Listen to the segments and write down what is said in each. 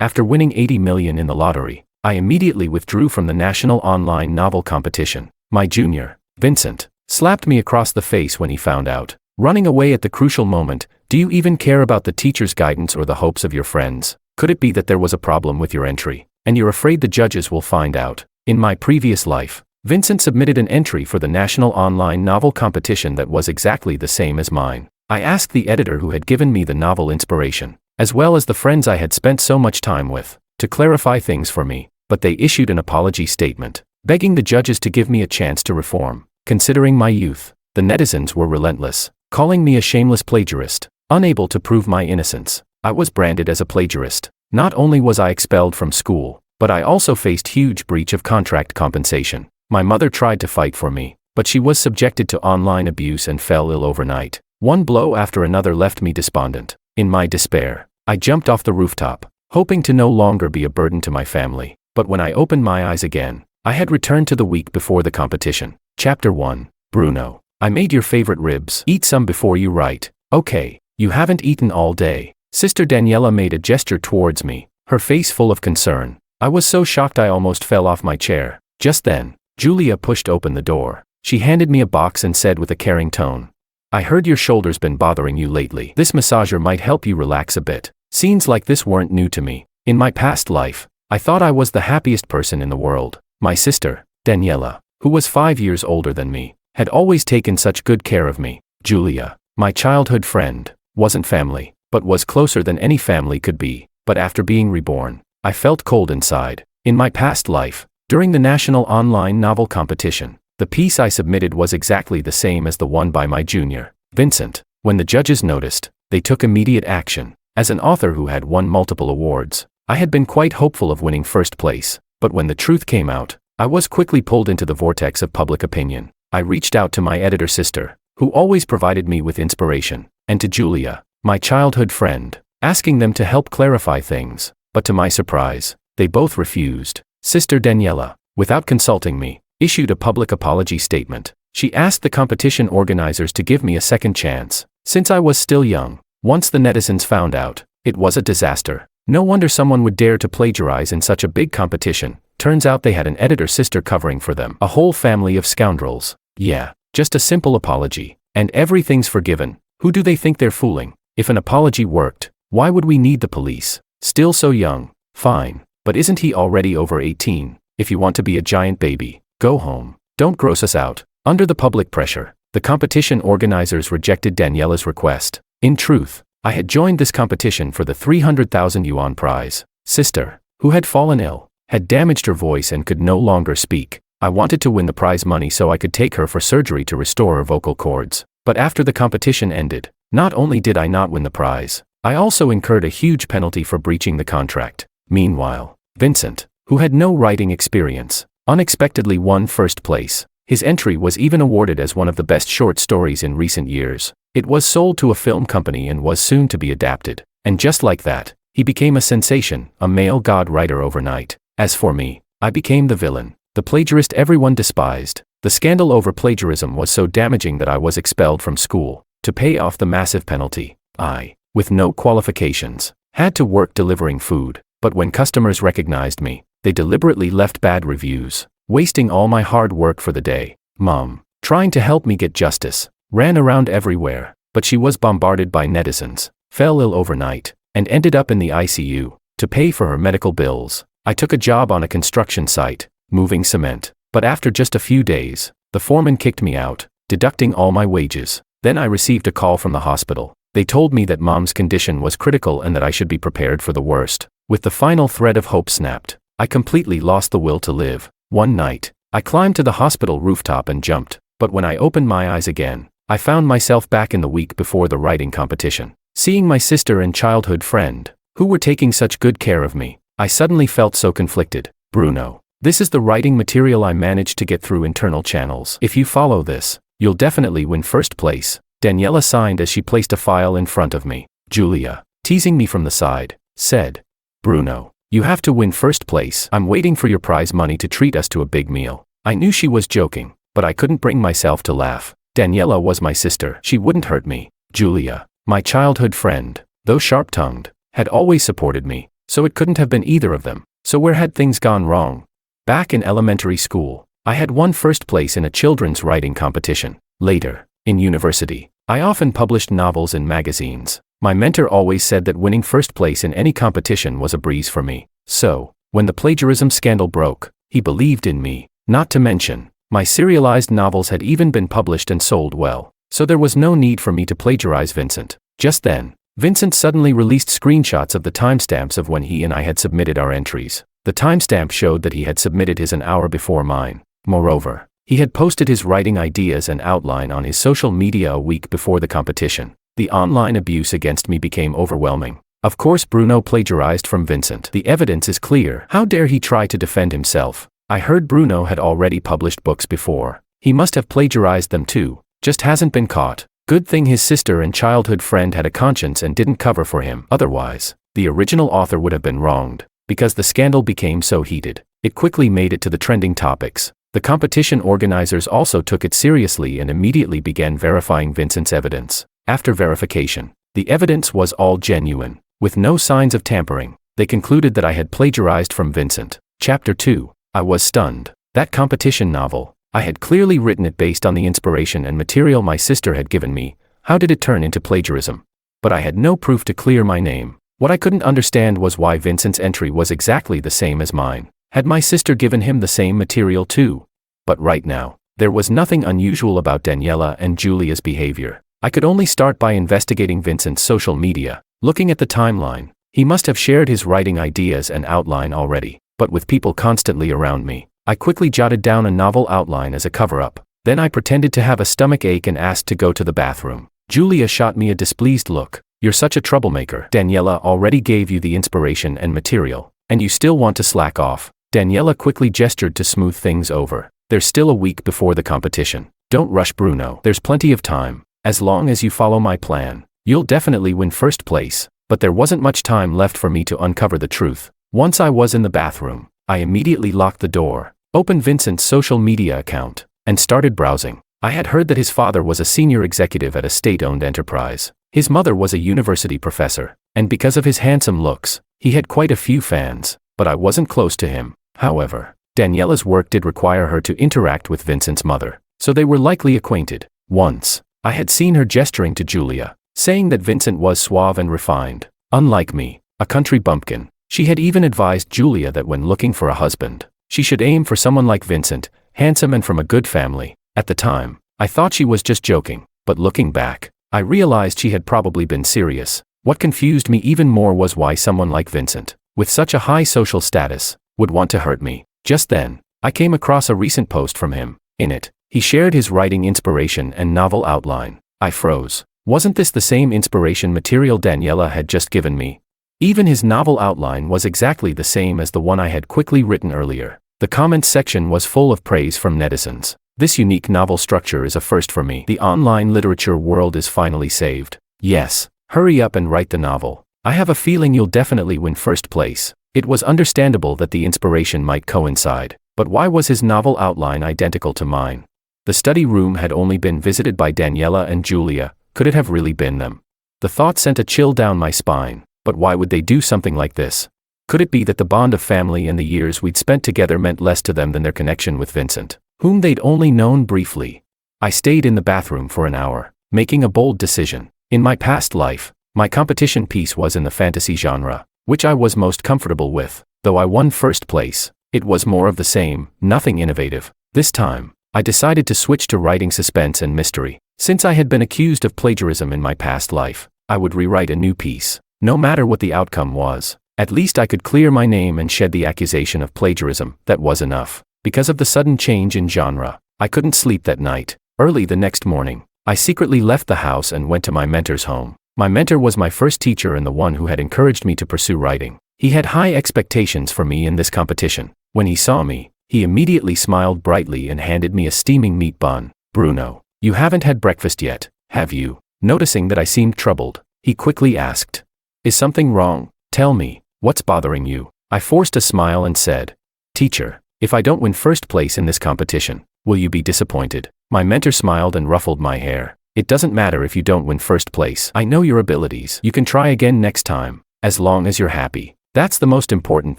After winning 80 million in the lottery, I immediately withdrew from the national online novel competition. My junior, Vincent, slapped me across the face when he found out. Running away at the crucial moment. Do you even care about the teacher's guidance or the hopes of your friends? Could it be that there was a problem with your entry, and you're afraid the judges will find out? In my previous life, Vincent submitted an entry for the national online novel competition that was exactly the same as mine. I asked the editor who had given me the novel inspiration, as well as the friends I had spent so much time with, to clarify things for me, but they issued an apology statement, begging the judges to give me a chance to reform. Considering my youth, the netizens were relentless, calling me a shameless plagiarist. Unable to prove my innocence, I was branded as a plagiarist. Not only was I expelled from school, but I also faced huge breach of contract compensation. My mother tried to fight for me, but she was subjected to online abuse and fell ill overnight. One blow after another left me despondent. In my despair, I jumped off the rooftop, hoping to no longer be a burden to my family. But when I opened my eyes again, I had returned to the week before the competition. Chapter 1. Bruno. I made your favorite ribs. Eat some before you write. Okay. You haven't eaten all day. Sister Daniela made a gesture towards me, her face full of concern. I was so shocked I almost fell off my chair. Just then, Julia pushed open the door. She handed me a box and said with a caring tone, I heard your shoulder's been bothering you lately. This massager might help you relax a bit. Scenes like this weren't new to me. In my past life, I thought I was the happiest person in the world. My sister, Daniela, who was 5 years older than me, had always taken such good care of me. Julia, my childhood friend, wasn't family, but was closer than any family could be. But after being reborn, I felt cold inside. In my past life, during the national online novel competition, the piece I submitted was exactly the same as the one by my junior, Vincent. When the judges noticed, they took immediate action. As an author who had won multiple awards, I had been quite hopeful of winning first place. But when the truth came out, I was quickly pulled into the vortex of public opinion. I reached out to my editor sister, who always provided me with inspiration, and to Julia, my childhood friend, asking them to help clarify things. But to my surprise, they both refused. Sister Daniela, without consulting me, issued a public apology statement. She asked the competition organizers to give me a second chance, since I was still young. Once the netizens found out, it was a disaster. No wonder someone would dare to plagiarize in such a big competition. Turns out they had an editor sister covering for them. A whole family of scoundrels. Yeah, just a simple apology, and everything's forgiven. Who do they think they're fooling? If an apology worked, why would we need the police? Still so young. Fine. But isn't he already over 18? If you want to be a giant baby, go home. Don't gross us out. Under the public pressure, the competition organizers rejected Daniela's request. In truth, I had joined this competition for the 300,000 yuan prize. Sister, who had fallen ill, had damaged her voice and could no longer speak. I wanted to win the prize money so I could take her for surgery to restore her vocal cords. But after the competition ended, not only did I not win the prize, I also incurred a huge penalty for breaching the contract. Meanwhile, Vincent, who had no writing experience, unexpectedly won first place. His entry was even awarded as one of the best short stories in recent years. It was sold to a film company and was soon to be adapted. And just like that, he became a sensation, a male god writer overnight. As for me, I became the villain, the plagiarist everyone despised. The scandal over plagiarism was so damaging that I was expelled from school. To pay off the massive penalty, I, with no qualifications, had to work delivering food. But when customers recognized me, they deliberately left bad reviews, wasting all my hard work for the day. Mom, trying to help me get justice, ran around everywhere, but she was bombarded by netizens, fell ill overnight, and ended up in the ICU. To pay for her medical bills, I took a job on a construction site, moving cement. But after just a few days, the foreman kicked me out, deducting all my wages. Then I received a call from the hospital. They told me that Mom's condition was critical and that I should be prepared for the worst. With the final thread of hope snapped, I completely lost the will to live. One night, I climbed to the hospital rooftop and jumped. But when I opened my eyes again, I found myself back in the week before the writing competition. Seeing my sister and childhood friend, who were taking such good care of me, I suddenly felt so conflicted. Bruno, this is the writing material I managed to get through internal channels. If you follow this, you'll definitely win first place. Daniela signed as she placed a file in front of me. Julia, teasing me from the side, said, Bruno, you have to win first place. I'm waiting for your prize money to treat us to a big meal. I knew she was joking, but I couldn't bring myself to laugh. Daniela was my sister. She wouldn't hurt me. Julia, my childhood friend, though sharp-tongued, had always supported me. so it couldn't have been either of them. So where had things gone wrong? Back in elementary school, I had won first place in a children's writing competition. Later, in university, I often published novels in magazines. My mentor always said that winning first place in any competition was a breeze for me. So, when the plagiarism scandal broke, he believed in me. Not to mention, my serialized novels had even been published and sold well, so there was no need for me to plagiarize Vincent. Just then, Vincent suddenly released screenshots of the timestamps of when he and I had submitted our entries. The timestamp showed that he had submitted his an hour before mine. Moreover, he had posted his writing ideas and outline on his social media a week before the competition. The online abuse against me became overwhelming. Of course, Bruno plagiarized from Vincent. The evidence is clear. How dare he try to defend himself? I heard Bruno had already published books before. He must have plagiarized them too, just hasn't been caught. Good thing his sister and childhood friend had a conscience and didn't cover for him. Otherwise, the original author would have been wronged. Because the scandal became so heated, it quickly made it to the trending topics. The competition organizers also took it seriously and immediately began verifying Vincent's evidence. After verification, the evidence was all genuine, with no signs of tampering. They concluded that I had plagiarized from Vincent. Chapter 2. I was stunned. That competition novel, I had clearly written it based on the inspiration and material my sister had given me. How did it turn into plagiarism? But I had no proof to clear my name. What I couldn't understand was why Vincent's entry was exactly the same as mine. Had my sister given him the same material too? But right now, there was nothing unusual about Daniela and Julia's behavior. I could only start by investigating Vincent's social media. Looking at the timeline, he must have shared his writing ideas and outline already. But with people constantly around me, I quickly jotted down a novel outline as a cover-up. Then I pretended to have a stomach ache and asked to go to the bathroom. Julia shot me a displeased look. You're such a troublemaker. Daniela already gave you the inspiration and material, and you still want to slack off. Daniela quickly gestured to smooth things over. There's still a week before the competition. Don't rush, Bruno. There's plenty of time. As long as you follow my plan, you'll definitely win first place. But there wasn't much time left for me to uncover the truth. Once I was in the bathroom, I immediately locked the door, opened Vincent's social media account, and started browsing. I had heard that his father was a senior executive at a state-owned enterprise. His mother was a university professor, and because of his handsome looks, he had quite a few fans, but I wasn't close to him. However, Daniela's work did require her to interact with Vincent's mother, so they were likely acquainted. Once, I had seen her gesturing to Julia, saying that Vincent was suave and refined, unlike me, a country bumpkin. She had even advised Julia that when looking for a husband, she should aim for someone like Vincent, handsome and from a good family. At the time, I thought she was just joking, but looking back, I realized she had probably been serious. What confused me even more was why someone like Vincent, with such a high social status, would want to hurt me. Just then, I came across a recent post from him. In it, he shared his writing inspiration and novel outline. I froze. Wasn't this the same inspiration material Daniela had just given me? Even his novel outline was exactly the same as the one I had quickly written earlier. The comments section was full of praise from netizens. This unique novel structure is a first for me. The online literature world is finally saved. Yes, hurry up and write the novel. I have a feeling you'll definitely win first place. It was understandable that the inspiration might coincide, but why was his novel outline identical to mine? The study room had only been visited by Daniela and Julia. Could it have really been them? The thought sent a chill down my spine. But why would they do something like this? Could it be that the bond of family and the years we'd spent together meant less to them than their connection with Vincent, whom they'd only known briefly? I stayed in the bathroom for an hour, making a bold decision. In my past life, my competition piece was in the fantasy genre, which I was most comfortable with. Though I won first place, it was more of the same, nothing innovative. This time, I decided to switch to writing suspense and mystery. Since I had been accused of plagiarism in my past life, I would rewrite a new piece. No matter what the outcome was, at least I could clear my name and shed the accusation of plagiarism. That was enough. Because of the sudden change in genre, I couldn't sleep that night. Early the next morning, I secretly left the house and went to my mentor's home. My mentor was my first teacher and the one who had encouraged me to pursue writing. He had high expectations for me in this competition. When he saw me, he immediately smiled brightly and handed me a steaming meat bun. Bruno, you haven't had breakfast yet, have you? Noticing that I seemed troubled, he quickly asked. Is something wrong? Tell me, what's bothering you? I forced a smile and said, Teacher, if I don't win first place in this competition, will you be disappointed? My mentor smiled and ruffled my hair. It doesn't matter if you don't win first place. I know your abilities. You can try again next time, as long as you're happy. That's the most important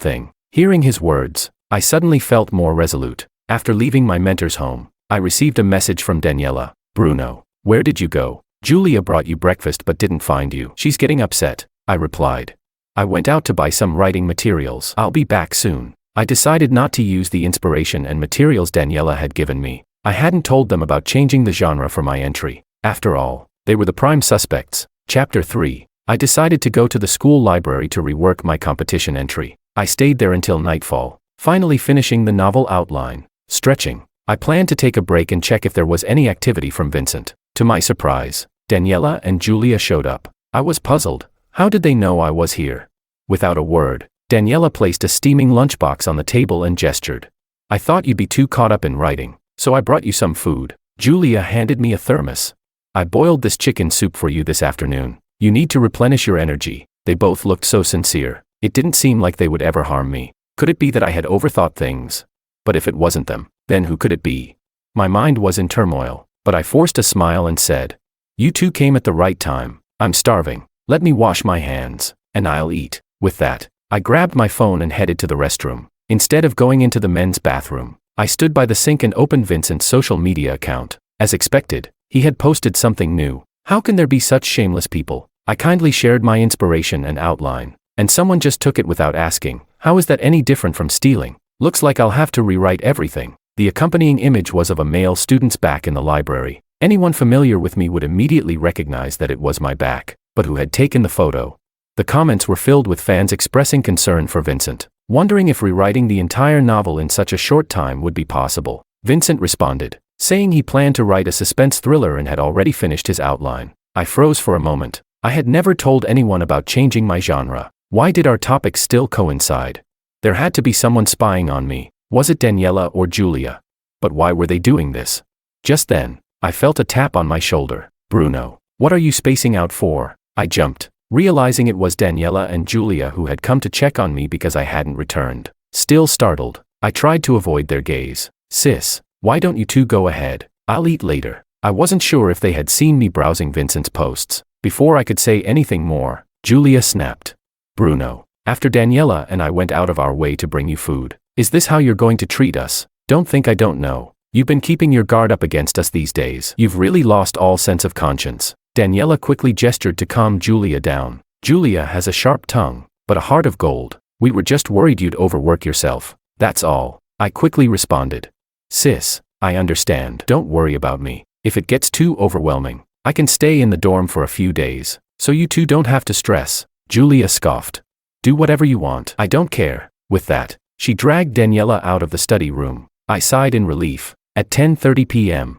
thing. Hearing his words, I suddenly felt more resolute. After leaving my mentor's home, I received a message from Daniela. Bruno, where did you go? Julia brought you breakfast but didn't find you. She's getting upset, I replied. I went out to buy some writing materials. I'll be back soon. I decided not to use the inspiration and materials Daniela had given me. I hadn't told them about changing the genre for my entry. After all, they were the prime suspects. Chapter 3. I decided to go to the school library to rework my competition entry. I stayed there until nightfall, finally finishing the novel outline. Stretching. I planned to take a break and check if there was any activity from Vincent. To my surprise, Daniela and Julia showed up. I was puzzled. How did they know I was here? Without a word, Daniela placed a steaming lunchbox on the table and gestured. I thought you'd be too caught up in writing, so I brought you some food. Julia handed me a thermos. I boiled this chicken soup for you this afternoon. You need to replenish your energy. They both looked so sincere. It didn't seem like they would ever harm me. Could it be that I had overthought things? But if it wasn't them, then who could it be? My mind was in turmoil, but I forced a smile and said, "You two came at the right time. I'm starving. Let me wash my hands, and I'll eat." With that, I grabbed my phone and headed to the restroom. Instead of going into the men's bathroom, I stood by the sink and opened Vincent's social media account. As expected, he had posted something new. How can there be such shameless people? I kindly shared my inspiration and outline, and someone just took it without asking. How is that any different from stealing? Looks like I'll have to rewrite everything. The accompanying image was of a male student's back in the library. Anyone familiar with me would immediately recognize that it was my back, but who had taken the photo? The comments were filled with fans expressing concern for Vincent, wondering if rewriting the entire novel in such a short time would be possible. Vincent responded, saying he planned to write a suspense thriller and had already finished his outline. I froze for a moment. I had never told anyone about changing my genre. Why did our topics still coincide? There had to be someone spying on me. Was it Daniela or Julia? But why were they doing this? Just then, I felt a tap on my shoulder. "Bruno, what are you spacing out for?" I jumped, realizing it was Daniela and Julia who had come to check on me because I hadn't returned. Still startled, I tried to avoid their gaze. "Sis, why don't you two go ahead? I'll eat later." I wasn't sure if they had seen me browsing Vincent's posts. Before I could say anything more, Julia snapped. "Bruno, after Daniela and I went out of our way to bring you food, is this how you're going to treat us? Don't think I don't know. You've been keeping your guard up against us these days. You've really lost all sense of conscience." Daniela quickly gestured to calm Julia down. "Julia has a sharp tongue, but a heart of gold. We were just worried you'd overwork yourself. That's all," I quickly responded. "Sis, I understand. Don't worry about me. If it gets too overwhelming, I can stay in the dorm for a few days, so you two don't have to stress." Julia scoffed. "Do whatever you want. I don't care." With that, she dragged Daniela out of the study room. I sighed in relief. At 10:30 p.m.,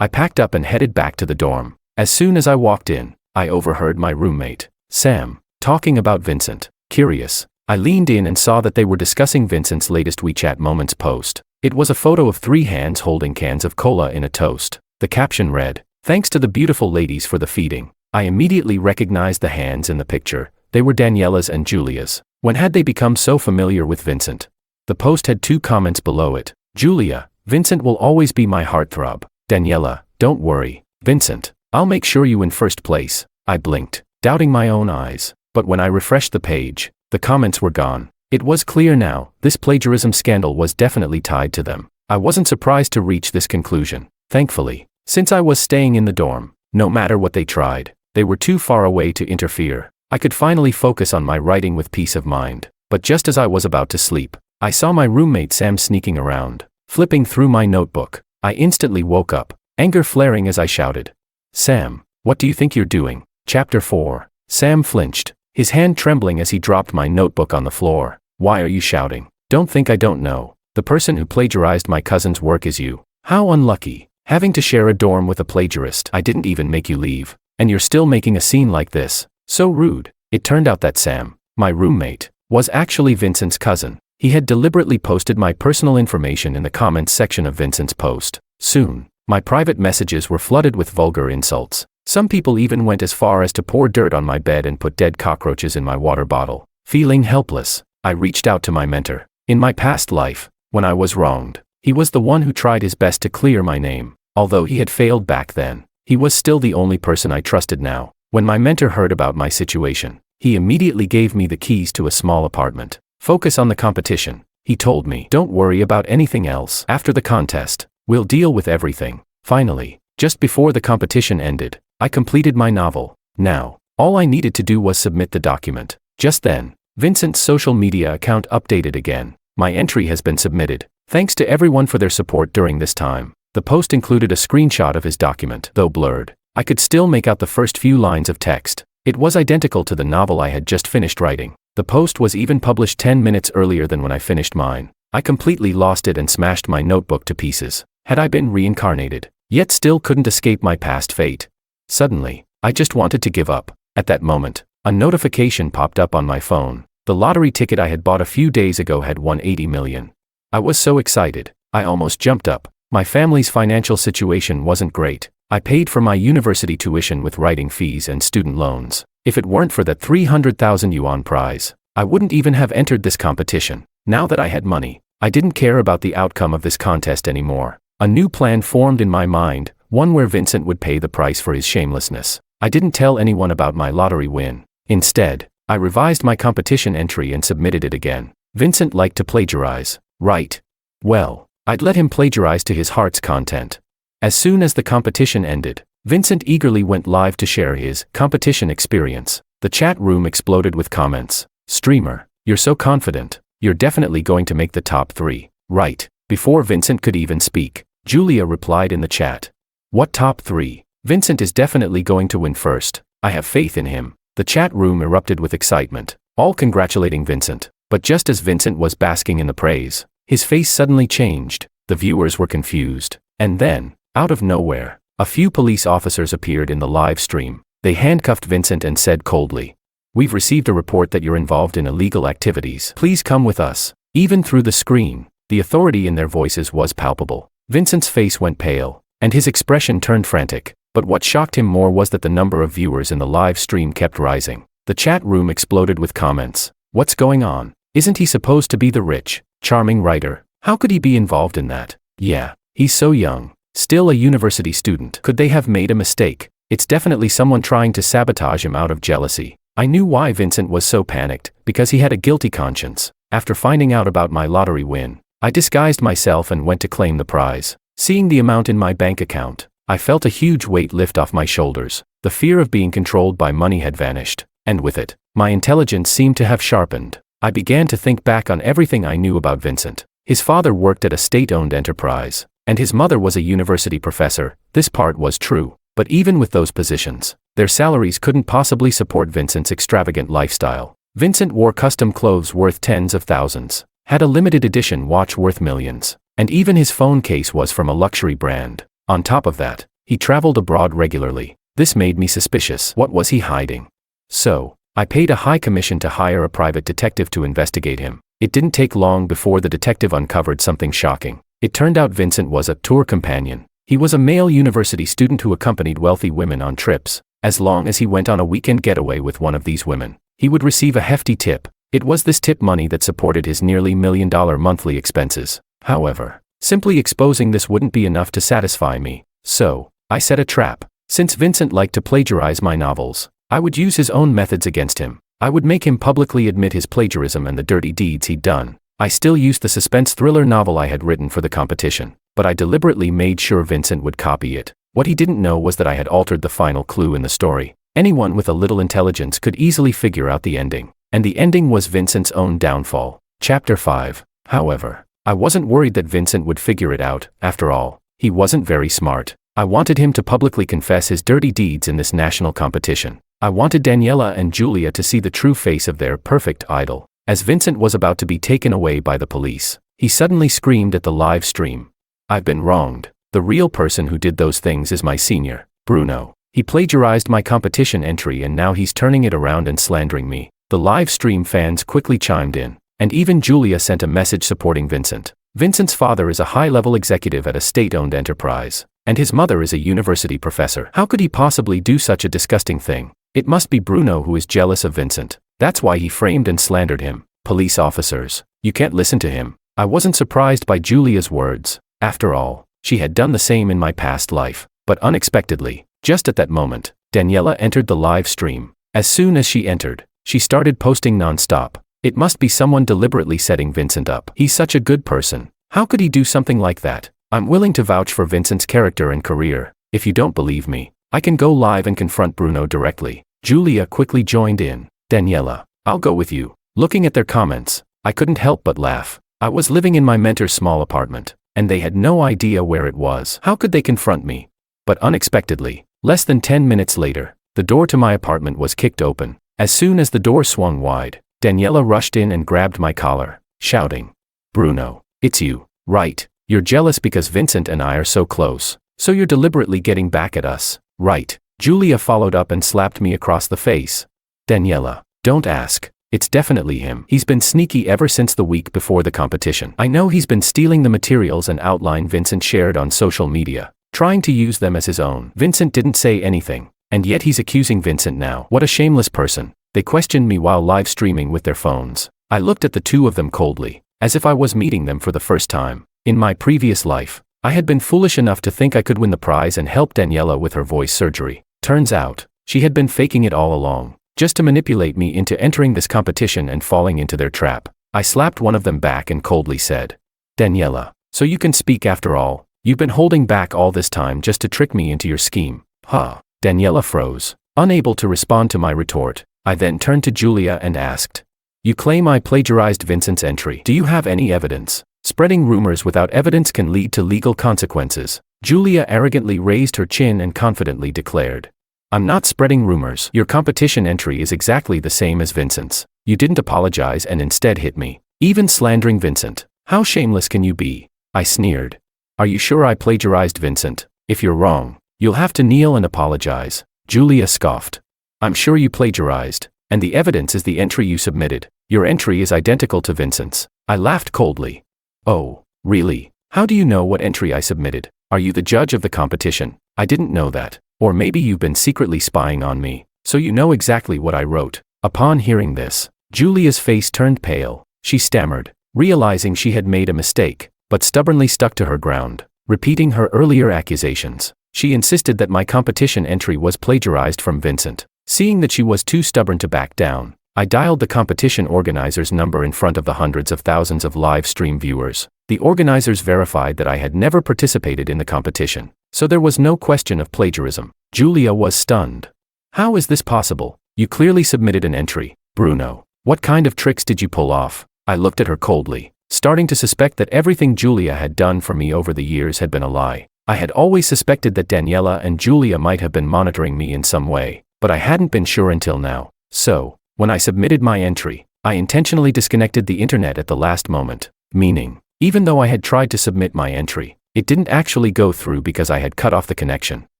I packed up and headed back to the dorm. As soon as I walked in, I overheard my roommate, Sam, talking about Vincent. Curious, I leaned in and saw that they were discussing Vincent's latest WeChat Moments post. It was a photo of 3 hands holding cans of cola in a toast. The caption read, "Thanks to the beautiful ladies for the feeding." I immediately recognized the hands in the picture. They were Daniela's and Julia's. When had they become so familiar with Vincent? The post had 2 comments below it. "Julia, Vincent will always be my heartthrob." "Daniela, don't worry. Vincent, I'll make sure you in first place." I blinked, doubting my own eyes. But when I refreshed the page, the comments were gone. It was clear now, this plagiarism scandal was definitely tied to them. I wasn't surprised to reach this conclusion. Thankfully, since I was staying in the dorm, no matter what they tried, they were too far away to interfere. I could finally focus on my writing with peace of mind. But just as I was about to sleep, I saw my roommate Sam sneaking around, flipping through my notebook. I instantly woke up, anger flaring as I shouted, "Sam, what do you think you're doing?" Chapter 4. Sam flinched, his hand trembling as he dropped my notebook on the floor. "Why are you shouting? Don't think I don't know. The person who plagiarized my cousin's work is you. How unlucky, having to share a dorm with a plagiarist. I didn't even make you leave, and you're still making a scene like this. So rude." It turned out that Sam, my roommate, was actually Vincent's cousin. He had deliberately posted my personal information in the comments section of Vincent's post. Soon, my private messages were flooded with vulgar insults. Some people even went as far as to pour dirt on my bed and put dead cockroaches in my water bottle. Feeling helpless, I reached out to my mentor. In my past life, when I was wronged, he was the one who tried his best to clear my name. Although he had failed back then, he was still the only person I trusted now. When my mentor heard about my situation, He immediately gave me the keys to a small apartment. Focus on the competition, he told me. Don't worry about anything else. After the contest, we'll deal with everything. Finally, just before the competition ended, I completed my novel. Now, all I needed to do was submit the document. Just then, Vincent's social media account updated again. My entry has been submitted. Thanks to everyone for their support during this time. The post included a screenshot of his document. Though blurred, I could still make out the first few lines of text. It was identical to the novel I had just finished writing. The post was even published 10 minutes earlier than when I finished mine. I completely lost it and smashed my notebook to pieces. Had I been reincarnated, yet still couldn't escape my past fate. Suddenly, I just wanted to give up. At that moment, a notification popped up on my phone. The lottery ticket I had bought a few days ago had won 80 million. I was so excited, I almost jumped up. My family's financial situation wasn't great. I paid for my university tuition with writing fees and student loans. If it weren't for that 300,000 yuan prize, I wouldn't even have entered this competition. Now that I had money, I didn't care about the outcome of this contest anymore. A new plan formed in my mind, one where Vincent would pay the price for his shamelessness. I didn't tell anyone about my lottery win. Instead, I revised my competition entry and submitted it again. Vincent liked to plagiarize, right? Well, I'd let him plagiarize to his heart's content. As soon as the competition ended, Vincent eagerly went live to share his competition experience. The chat room exploded with comments. Streamer, you're so confident. You're definitely going to make the top 3, right? Before Vincent could even speak, Julia replied in the chat. What top 3? Vincent is definitely going to win first. I have faith in him. The chat room erupted with excitement, all congratulating Vincent. But just as Vincent was basking in the praise, his face suddenly changed. The viewers were confused. And then, out of nowhere, a few police officers appeared in the live stream. They handcuffed Vincent and said coldly, "We've received a report that you're involved in illegal activities. Please come with us." Even through the screen, the authority in their voices was palpable. Vincent's face went pale, and his expression turned frantic. But what shocked him more was that the number of viewers in the live stream kept rising. The chat room exploded with comments. What's going on? Isn't he supposed to be the rich, charming writer? How could he be involved in that? Yeah, he's so young. Still a university student. Could they have made a mistake? It's definitely someone trying to sabotage him out of jealousy. I knew why Vincent was so panicked, because he had a guilty conscience. After finding out about my lottery win, I disguised myself and went to claim the prize. Seeing the amount in my bank account, I felt a huge weight lift off my shoulders. The fear of being controlled by money had vanished, and with it, my intelligence seemed to have sharpened. I began to think back on everything I knew about Vincent. His father worked at a state-owned enterprise, and his mother was a university professor. This part was true. But even with those positions, their salaries couldn't possibly support Vincent's extravagant lifestyle. Vincent wore custom clothes worth tens of thousands, had a limited edition watch worth millions, and even his phone case was from a luxury brand. On top of that, he traveled abroad regularly. This made me suspicious. What was he hiding? So, I paid a high commission to hire a private detective to investigate him. It didn't take long before the detective uncovered something shocking. It turned out Vincent was a tour companion. He was a male university student who accompanied wealthy women on trips. As long as he went on a weekend getaway with one of these women, he would receive a hefty tip. It was this tip money that supported his nearly $1 million monthly expenses. However, simply exposing this wouldn't be enough to satisfy me. So, I set a trap. Since Vincent liked to plagiarize my novels, I would use his own methods against him. I would make him publicly admit his plagiarism and the dirty deeds he'd done. I still used the suspense thriller novel I had written for the competition, but I deliberately made sure Vincent would copy it. What he didn't know was that I had altered the final clue in the story. Anyone with a little intelligence could easily figure out the ending, and the ending was Vincent's own downfall. Chapter 5. However, I wasn't worried that Vincent would figure it out. After all, he wasn't very smart. I wanted him to publicly confess his dirty deeds in this national competition. I wanted Daniela and Julia to see the true face of their perfect idol. As Vincent was about to be taken away by the police, he suddenly screamed at the live stream. "I've been wronged. The real person who did those things is my senior, Bruno. He plagiarized my competition entry and now he's turning it around and slandering me." The live stream fans quickly chimed in, and even Julia sent a message supporting Vincent. Vincent's father is a high-level executive at a state-owned enterprise, and his mother is a university professor. How could he possibly do such a disgusting thing? It must be Bruno who is jealous of Vincent. That's why he framed and slandered him. Police officers, you can't listen to him. I wasn't surprised by Julia's words. After all, she had done the same in my past life. But unexpectedly, just at that moment, Daniela entered the live stream. As soon as she entered, She started posting non-stop. It must be someone deliberately setting Vincent up. He's such a good person. How could he do something like that? I'm willing to vouch for Vincent's character and career. If you don't believe me, I can go live and confront Bruno directly. Julia quickly joined in. Daniela, I'll go with you. Looking at their comments, I couldn't help but laugh. I was living in my mentor's small apartment, and they had no idea where it was. How could they confront me? But unexpectedly, less than 10 minutes later, the door to my apartment was kicked open. As soon as the door swung wide, Daniela rushed in and grabbed my collar, shouting, "Bruno, it's you, right? You're jealous because Vincent and I are so close, so you're deliberately getting back at us, right?" Julia followed up and slapped me across the face. "Daniela, don't ask. It's definitely him. He's been sneaky ever since the week before the competition. I know he's been stealing the materials and outline Vincent shared on social media, trying to use them as his own." Vincent didn't say anything, and yet he's accusing Vincent now. What a shameless person. They questioned me while live streaming with their phones. I looked at the two of them coldly, as if I was meeting them for the first time. In my previous life, I had been foolish enough to think I could win the prize and help Daniela with her voice surgery. Turns out, she had been faking it all along, just to manipulate me into entering this competition and falling into their trap. I slapped one of them back and coldly said, "Daniela, so you can speak after all. You've been holding back all this time just to trick me into your scheme, huh?" Daniela froze, unable to respond to my retort. I then turned to Julia and asked, "You claim I plagiarized Vincent's entry. Do you have any evidence? Spreading rumors without evidence can lead to legal consequences." Julia arrogantly raised her chin and confidently declared, "I'm not spreading rumors. Your competition entry is exactly the same as Vincent's. You didn't apologize and instead hit me, even slandering Vincent. How shameless can you be?" I sneered. "Are you sure I plagiarized Vincent? If you're wrong, you'll have to kneel and apologize." Julia scoffed. "I'm sure you plagiarized, and the evidence is the entry you submitted. Your entry is identical to Vincent's." I laughed coldly. "Oh, really? How do you know what entry I submitted? Are you the judge of the competition? I didn't know that. Or maybe you've been secretly spying on me, so you know exactly what I wrote." Upon hearing this, Julia's face turned pale. She stammered, realizing she had made a mistake, but stubbornly stuck to her ground, repeating her earlier accusations. She insisted that my competition entry was plagiarized from Vincent. Seeing that she was too stubborn to back down, I dialed the competition organizer's number in front of the hundreds of thousands of live stream viewers. The organizers verified that I had never participated in the competition, so there was no question of plagiarism. Julia was stunned. "How is this possible? You clearly submitted an entry, Bruno. What kind of tricks did you pull off?" I looked at her coldly, starting to suspect that everything Julia had done for me over the years had been a lie. I had always suspected that Daniela and Julia might have been monitoring me in some way, but I hadn't been sure until now. So, when I submitted my entry, I intentionally disconnected the internet at the last moment, meaning, even though I had tried to submit my entry, it didn't actually go through because I had cut off the connection.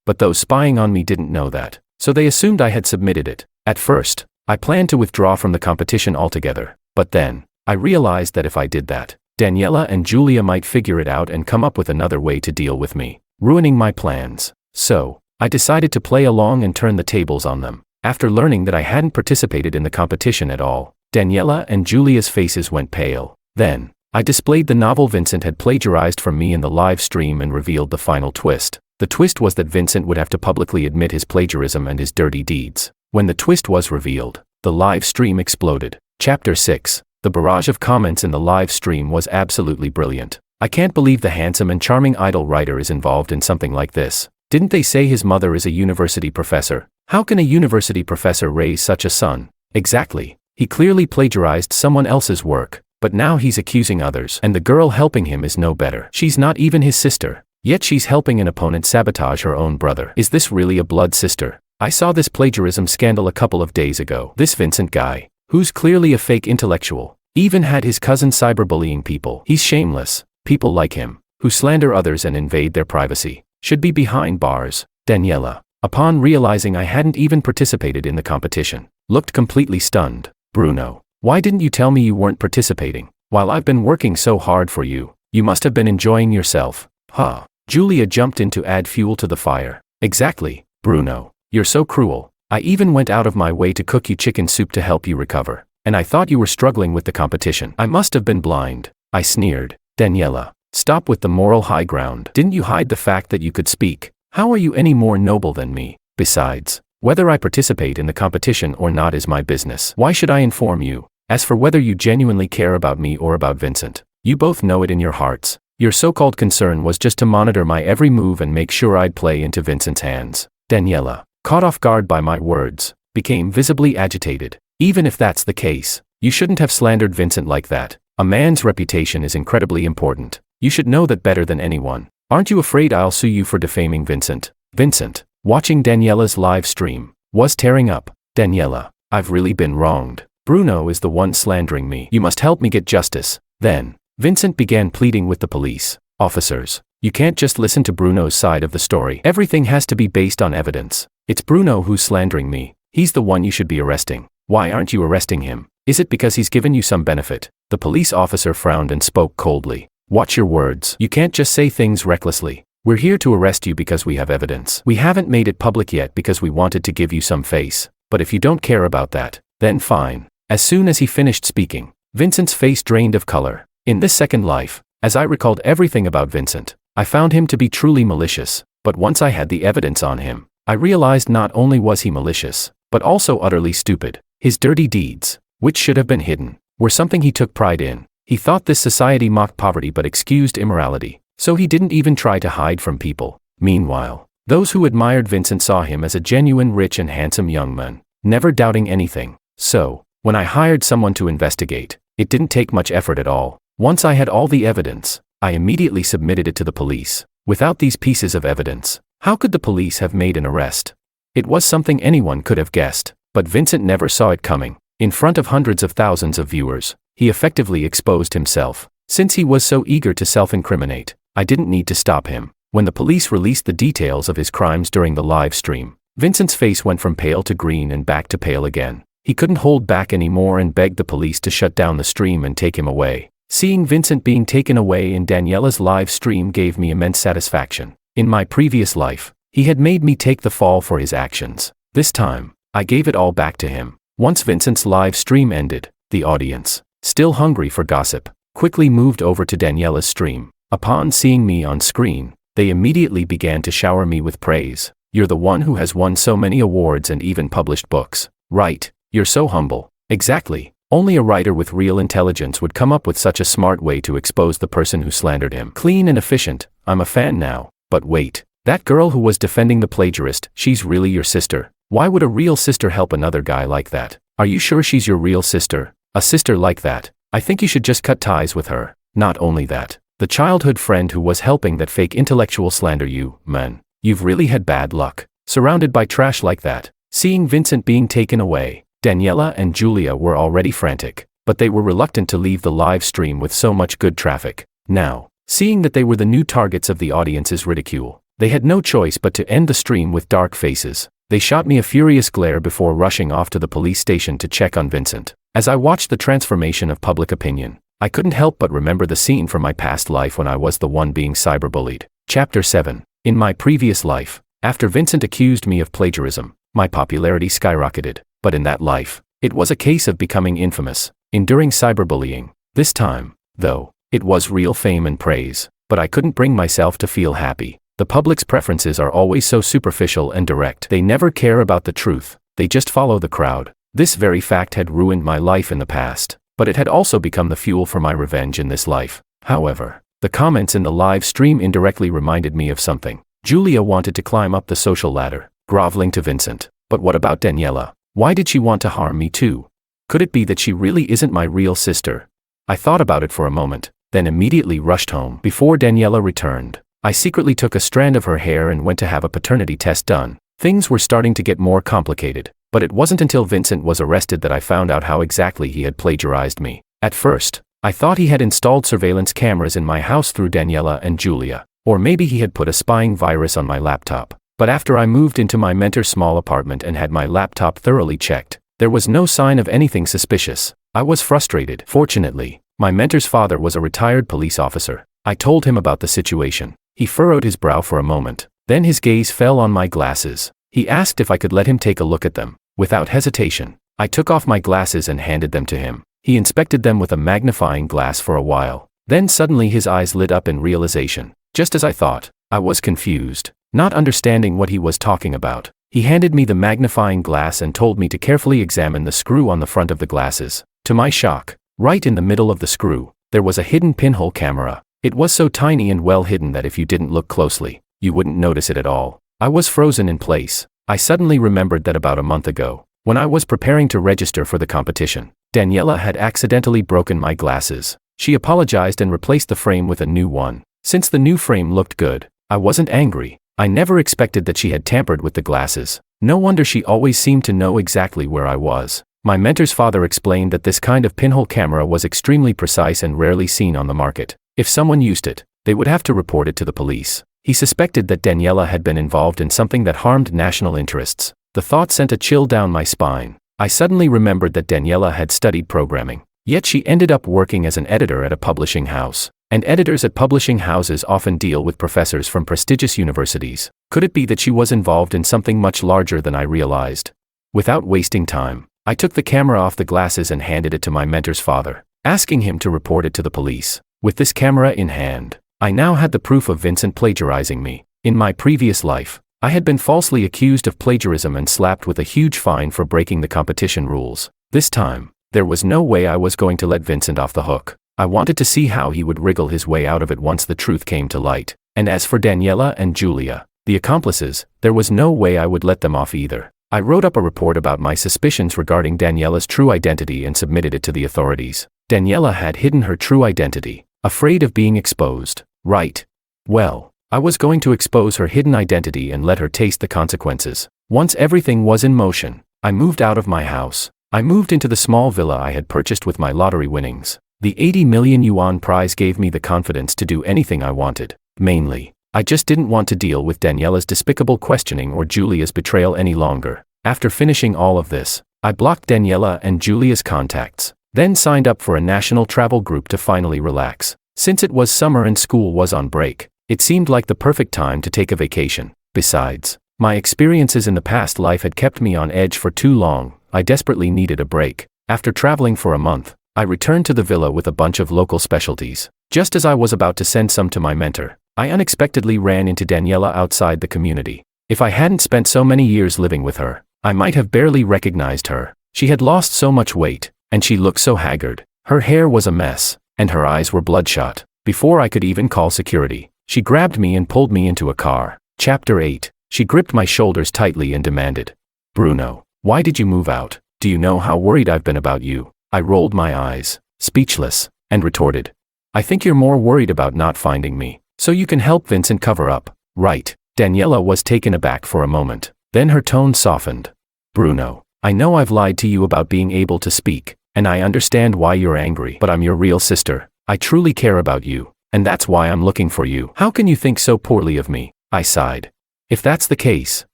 But those spying on me didn't know that, so they assumed I had submitted it. At first, I planned to withdraw from the competition altogether, but then, I realized that if I did that, Daniela and Julia might figure it out and come up with another way to deal with me, ruining my plans. So, I decided to play along and turn the tables on them. After learning that I hadn't participated in the competition at all, Daniela and Julia's faces went pale. Then, I displayed the novel Vincent had plagiarized from me in the live stream and revealed the final twist. The twist was that Vincent would have to publicly admit his plagiarism and his dirty deeds. When the twist was revealed, the live stream exploded. Chapter 6. The barrage of comments in the live stream was absolutely brilliant. "I can't believe the handsome and charming idol writer is involved in something like this. Didn't they say his mother is a university professor? How can a university professor raise such a son? Exactly. He clearly plagiarized someone else's work, but now he's accusing others, and the girl helping him is no better. She's not even his sister, yet she's helping an opponent sabotage her own brother. Is this really a blood sister? I saw this plagiarism scandal a couple of days ago. This Vincent guy, who's clearly a fake intellectual, even had his cousin cyberbullying people. He's shameless. People like him, who slander others and invade their privacy, should be behind bars." Daniela, upon realizing I hadn't even participated in the competition, looked completely stunned. "Bruno, why didn't you tell me you weren't participating? While I've been working so hard for you, you must have been enjoying yourself." "Huh?" Julia jumped in to add fuel to the fire. "Exactly, Bruno. You're so cruel. I even went out of my way to cook you chicken soup to help you recover. And I thought you were struggling with the competition. I must have been blind." I sneered. "Daniela, stop with the moral high ground. Didn't you hide the fact that you could speak? How are you any more noble than me? Besides, Whether I participate in the competition or not is my business. Why should I inform you? As for whether you genuinely care about me or about Vincent, you both know it in your hearts. Your so-called concern was just to monitor my every move and make sure I'd play into Vincent's hands. Daniela, caught off guard by my words, became visibly agitated. Even if that's the case, you shouldn't have slandered Vincent like that. A man's reputation is incredibly important. You should know that better than anyone. Aren't you afraid I'll sue you for defaming Vincent? Vincent, watching Daniela's live stream, was tearing up. Daniela, I've really been wronged. Bruno is the one slandering me. You must help me get justice. Then, Vincent began pleading with the police. Officers, you can't just listen to Bruno's side of the story. Everything has to be based on evidence. It's Bruno who's slandering me. He's the one you should be arresting. Why aren't you arresting him? Is it because he's given you some benefit? The police officer frowned and spoke coldly. Watch your words. You can't just say things recklessly. We're here to arrest you because we have evidence. We haven't made it public yet because we wanted to give you some face. But if you don't care about that, then fine. As soon as he finished speaking, Vincent's face drained of color. In this second life, as I recalled everything about Vincent, I found him to be truly malicious. But once I had the evidence on him, I realized not only was he malicious, but also utterly stupid. His dirty deeds, which should have been hidden, were something he took pride in. He thought this society mocked poverty but excused immorality, so he didn't even try to hide from people. Meanwhile, those who admired Vincent saw him as a genuine rich and handsome young man, never doubting anything. So, when I hired someone to investigate, it didn't take much effort at all. Once I had all the evidence, I immediately submitted it to the police. Without these pieces of evidence, how could the police have made an arrest? It was something anyone could have guessed, but Vincent never saw it coming. In front of hundreds of thousands of viewers, he effectively exposed himself. Since he was so eager to self-incriminate, I didn't need to stop him. When the police released the details of his crimes during the live stream, Vincent's face went from pale to green and back to pale again. He couldn't hold back anymore and begged the police to shut down the stream and take him away. Seeing Vincent being taken away in Daniela's live stream gave me immense satisfaction. In my previous life, he had made me take the fall for his actions. This time, I gave it all back to him. Once Vincent's live stream ended, the audience, still hungry for gossip, quickly moved over to Daniela's stream. Upon seeing me on screen, they immediately began to shower me with praise. You're the one who has won so many awards and even published books. Right, you're so humble. Exactly. Only a writer with real intelligence would come up with such a smart way to expose the person who slandered him. Clean and efficient. I'm a fan now. But wait, that girl who was defending the plagiarist, she's really your sister. Why would a real sister help another guy like that? Are you sure she's your real sister? A sister like that? I think you should just cut ties with her. Not only that, the childhood friend who was helping that fake intellectual slander you, man. You've really had bad luck. Surrounded by trash like that. Seeing Vincent being taken away, Daniela and Julia were already frantic, but they were reluctant to leave the live stream with so much good traffic. Now, seeing that they were the new targets of the audience's ridicule, they had no choice but to end the stream with dark faces. They shot me a furious glare before rushing off to the police station to check on Vincent. As I watched the transformation of public opinion, I couldn't help but remember the scene from my past life when I was the one being cyberbullied. Chapter 7. In my previous life, after Vincent accused me of plagiarism, my popularity skyrocketed. But in that life, it was a case of becoming infamous, enduring cyberbullying. This time, though, it was real fame and praise, but I couldn't bring myself to feel happy. The public's preferences are always so superficial and direct. They never care about the truth, they just follow the crowd. This very fact had ruined my life in the past, but it had also become the fuel for my revenge in this life. However, the comments in the live stream indirectly reminded me of something. Julia wanted to climb up the social ladder, groveling to Vincent. But what about Daniela? Why did she want to harm me too? Could it be that she really isn't my real sister? I thought about it for a moment, then immediately rushed home. Before Daniela returned, I secretly took a strand of her hair and went to have a paternity test done. Things were starting to get more complicated, but it wasn't until Vincent was arrested that I found out how exactly he had plagiarized me. At first, I thought he had installed surveillance cameras in my house through Daniela and Julia, or maybe he had put a spying virus on my laptop. But after I moved into my mentor's small apartment and had my laptop thoroughly checked, there was no sign of anything suspicious. I was frustrated. Fortunately, my mentor's father was a retired police officer. I told him about the situation. He furrowed his brow for a moment. Then his gaze fell on my glasses. He asked if I could let him take a look at them. Without hesitation, I took off my glasses and handed them to him. He inspected them with a magnifying glass for a while. Then suddenly his eyes lit up in realization. Just as I thought, I was confused. Not understanding what he was talking about. He handed me the magnifying glass and told me to carefully examine the screw on the front of the glasses. To my shock, right in the middle of the screw, there was a hidden pinhole camera. It was so tiny and well hidden that if you didn't look closely, you wouldn't notice it at all. I was frozen in place. I suddenly remembered that about a month ago, when I was preparing to register for the competition, Daniela had accidentally broken my glasses. She apologized and replaced the frame with a new one. Since the new frame looked good, I wasn't angry. I never expected that she had tampered with the glasses. No wonder she always seemed to know exactly where I was. My mentor's father explained that this kind of pinhole camera was extremely precise and rarely seen on the market. If someone used it, they would have to report it to the police. He suspected that Daniela had been involved in something that harmed national interests. The thought sent a chill down my spine. I suddenly remembered that Daniela had studied programming. Yet she ended up working as an editor at a publishing house. And editors at publishing houses often deal with professors from prestigious universities. Could it be that she was involved in something much larger than I realized? Without wasting time, I took the camera off the glasses and handed it to my mentor's father, asking him to report it to the police. With this camera in hand, I now had the proof of Vincent plagiarizing me. In my previous life, I had been falsely accused of plagiarism and slapped with a huge fine for breaking the competition rules. This time, there was no way I was going to let Vincent off the hook. I wanted to see how he would wriggle his way out of it once the truth came to light. And as for Daniela and Julia, the accomplices, there was no way I would let them off either. I wrote up a report about my suspicions regarding Daniela's true identity and submitted it to the authorities. Daniela had hidden her true identity, afraid of being exposed. Right. Well, I was going to expose her hidden identity and let her taste the consequences. Once everything was in motion, I moved out of my house. I moved into the small villa I had purchased with my lottery winnings. The 80 million yuan prize gave me the confidence to do anything I wanted. Mainly, I just didn't want to deal with Daniela's despicable questioning or Julia's betrayal any longer. After finishing all of this, I blocked Daniela and Julia's contacts, then signed up for a national travel group to finally relax. Since it was summer and school was on break, it seemed like the perfect time to take a vacation. Besides, my experiences in the past life had kept me on edge for too long. I desperately needed a break. After traveling for a month, I returned to the villa with a bunch of local specialties. Just as I was about to send some to my mentor, I unexpectedly ran into Daniela outside the community. If I hadn't spent so many years living with her, I might have barely recognized her. She had lost so much weight, and she looked so haggard. Her hair was a mess, and her eyes were bloodshot. Before I could even call security, she grabbed me and pulled me into a car. Chapter 8. She gripped my shoulders tightly and demanded, "Bruno, why did you move out? Do you know how worried I've been about you?" I rolled my eyes, speechless, and retorted, "I think you're more worried about not finding me, so you can help Vincent cover up, right?" Daniela was taken aback for a moment. Then her tone softened. "Bruno, I know I've lied to you about being able to speak, and I understand why you're angry, but I'm your real sister. I truly care about you, and that's why I'm looking for you. How can you think so poorly of me?" I sighed. "If that's the case,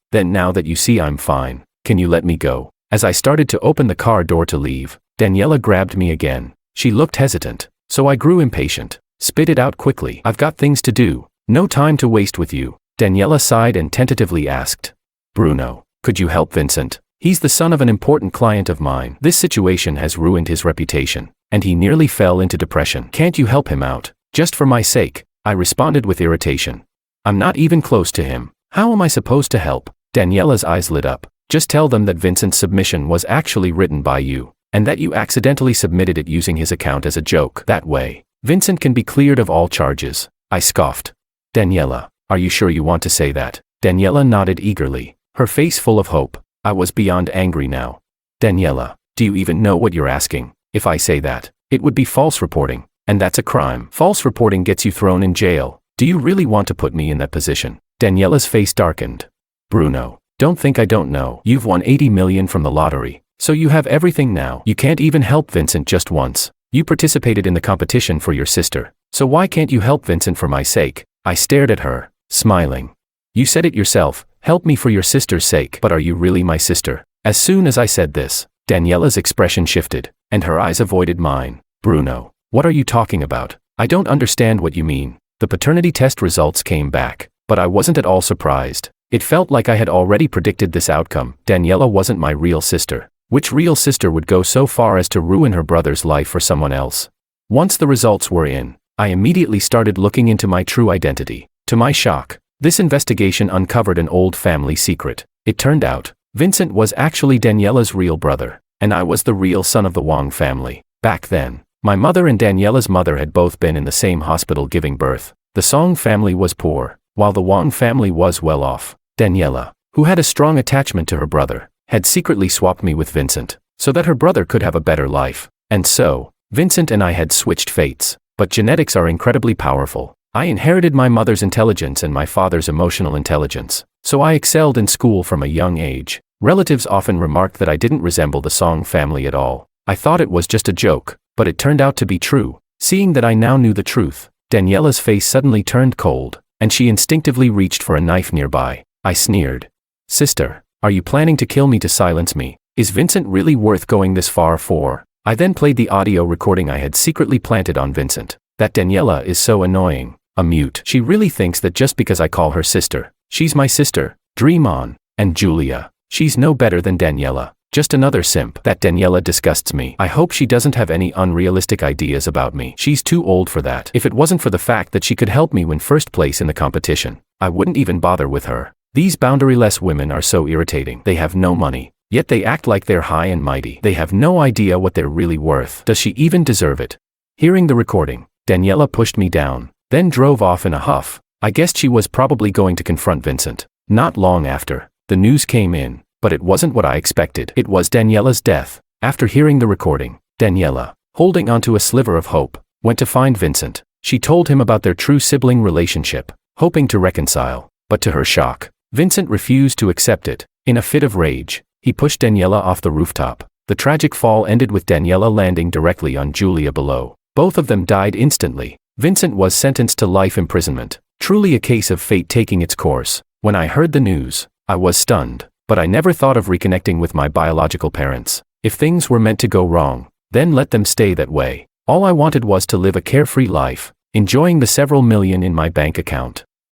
then now that you see I'm fine, can you let me go?" As I started to open the car door to leave, Daniela grabbed me again. She looked hesitant, so I grew impatient. "Spit it out quickly. I've got things to do. No time to waste with you." Daniela sighed and tentatively asked, "Bruno, could you help Vincent? He's the son of an important client of mine. This situation has ruined his reputation, and he nearly fell into depression. Can't you help him out? Just for my sake?" I responded with irritation. "I'm not even close to him. How am I supposed to help?" Daniela's eyes lit up. "Just tell them that Vincent's submission was actually written by you, and that you accidentally submitted it using his account as a joke. That way, Vincent can be cleared of all charges." I scoffed. "Daniela, are you sure you want to say that?" Daniela nodded eagerly, her face full of hope. I was beyond angry now. "Daniela, do you even know what you're asking? If I say that, it would be false reporting, and that's a crime. False reporting gets you thrown in jail. Do you really want to put me in that position?" Daniela's face darkened. "Bruno, don't think I don't know. You've won 80 million from the lottery, so you have everything now. You can't even help Vincent just once. You participated in the competition for your sister, so why can't you help Vincent for my sake?" I stared at her, smiling. "You said it yourself, help me for your sister's sake. But are you really my sister?" As soon as I said this, Daniela's expression shifted, and her eyes avoided mine. "Bruno, what are you talking about? I don't understand what you mean." The paternity test results came back, but I wasn't at all surprised. It felt like I had already predicted this outcome. Daniela wasn't my real sister. Which real sister would go so far as to ruin her brother's life for someone else? Once the results were in, I immediately started looking into my true identity. To my shock, this investigation uncovered an old family secret. It turned out, Vincent was actually Daniela's real brother, and I was the real son of the Wong family. Back then, my mother and Daniela's mother had both been in the same hospital giving birth. The Song family was poor, while the Wong family was well off. Daniela, who had a strong attachment to her brother, had secretly swapped me with Vincent, so that her brother could have a better life. And so, Vincent and I had switched fates. But genetics are incredibly powerful. I inherited my mother's intelligence and my father's emotional intelligence, so I excelled in school from a young age. Relatives often remarked that I didn't resemble the Song family at all. I thought it was just a joke, but it turned out to be true. Seeing that I now knew the truth, Daniela's face suddenly turned cold, and she instinctively reached for a knife nearby. I sneered. "Sister, are you planning to kill me to silence me? Is Vincent really worth going this far for?" I then played the audio recording I had secretly planted on Vincent. "That Daniela is so annoying. A mute. She really thinks that just because I call her sister, she's my sister. Dream on. And Julia. She's no better than Daniela. Just another simp. That Daniela disgusts me. I hope she doesn't have any unrealistic ideas about me. She's too old for that. If it wasn't for the fact that she could help me win first place in the competition, I wouldn't even bother with her. These boundaryless women are so irritating. They have no money, yet they act like they're high and mighty. They have no idea what they're really worth. Does she even deserve it?" Hearing the recording, Daniela pushed me down, then drove off in a huff. I guessed she was probably going to confront Vincent. Not long after, the news came in, but it wasn't what I expected. It was Daniela's death. After hearing the recording, Daniela, holding onto a sliver of hope, went to find Vincent. She told him about their true sibling relationship, hoping to reconcile, but to her shock, Vincent refused to accept it. In a fit of rage, he pushed Daniela off the rooftop. The tragic fall ended with Daniela landing directly on Julia below. Both of them died instantly. Vincent was sentenced to life imprisonment. Truly a case of fate taking its course. When I heard the news, I was stunned, but I never thought of reconnecting with my biological parents. If things were meant to go wrong, then let them stay that way. All I wanted was to live a carefree life, enjoying the several million in my bank account.